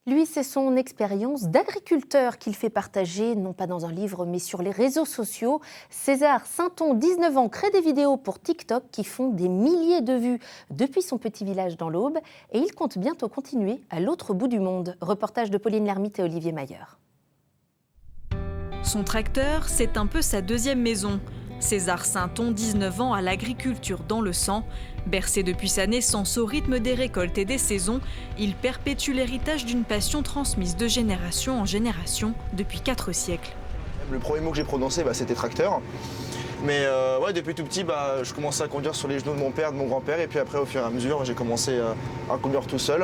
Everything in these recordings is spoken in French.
Lui, c'est son expérience d'agriculteur qu'il fait partager, non pas dans un livre, mais sur les réseaux sociaux. César Sainton, 19 ans, crée des vidéos pour TikTok qui font des milliers de vues depuis son petit village dans l'Aube. Et il compte bientôt continuer à l'autre bout du monde. Reportage de Pauline Lermite et Olivier Mayer. Son tracteur, c'est un peu sa deuxième maison. César Sainton, 19 ans, a l'agriculture dans le sang. Bercé depuis sa naissance au rythme des récoltes et des saisons, il perpétue l'héritage d'une passion transmise de génération en génération depuis 4 siècles. Le premier mot que j'ai prononcé, c'était tracteur. Mais depuis tout petit, je commençais à conduire sur les genoux de mon père, de mon grand-père. Et puis après, au fur et à mesure, j'ai commencé à conduire tout seul.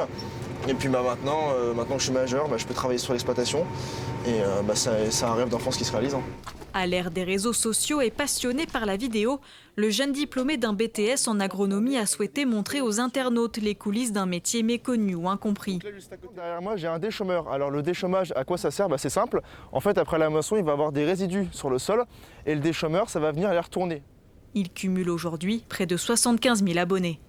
Et puis maintenant que je suis majeur, je peux travailler sur l'exploitation. Et c'est un rêve d'enfance qui se réalise. À l'ère des réseaux sociaux et passionné par la vidéo, le jeune diplômé d'un BTS en agronomie a souhaité montrer aux internautes les coulisses d'un métier méconnu ou incompris. Derrière moi, j'ai un déchômeur. Alors le déchômage, à quoi ça sert? C'est simple. En fait, après la moisson, il va y avoir des résidus sur le sol. Et le déchômeur, ça va venir les retourner. Il cumule aujourd'hui près de 75 000 abonnés.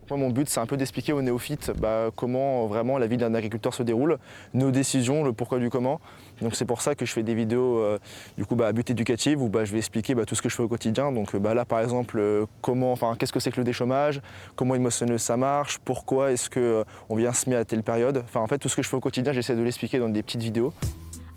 Moi, mon but, c'est un peu d'expliquer aux néophytes comment vraiment la vie d'un agriculteur se déroule, nos décisions, le pourquoi du comment. Donc c'est pour ça que je fais des vidéos à but éducatif où je vais expliquer tout ce que je fais au quotidien. Donc là, par exemple, qu'est-ce que c'est que le déchômage, comment une moissonneuse ça marche, pourquoi est-ce qu'on vient semer à telle période. En fait, tout ce que je fais au quotidien, j'essaie de l'expliquer dans des petites vidéos.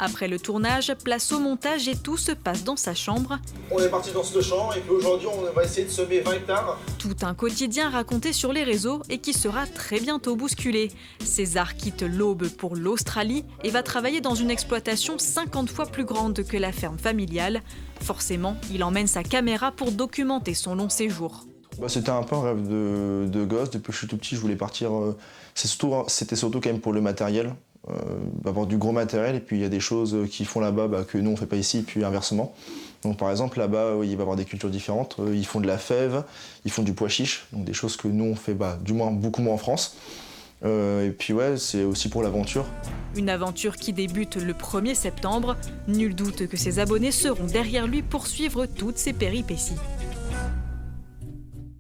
Après le tournage, place au montage et tout se passe dans sa chambre. On est parti dans ce champ et puis aujourd'hui on va essayer de semer 20 hectares. Tout un quotidien raconté sur les réseaux et qui sera très bientôt bousculé. César quitte l'Aube pour l'Australie et va travailler dans une exploitation 50 fois plus grande que la ferme familiale. Forcément, il emmène sa caméra pour documenter son long séjour. C'était un peu un rêve de gosse. Depuis que je suis tout petit, je voulais partir. C'était surtout quand même pour le matériel. Avoir du gros matériel et puis il y a des choses qu'ils font là-bas que nous on fait pas ici et puis inversement. Donc par exemple là-bas il va y avoir des cultures différentes, ils font de la fève, ils font du pois chiche, donc des choses que nous on fait du moins beaucoup moins en France. Et puis c'est aussi pour l'aventure. Une aventure qui débute le 1er septembre. Nul doute que ses abonnés seront derrière lui pour suivre toutes ses péripéties.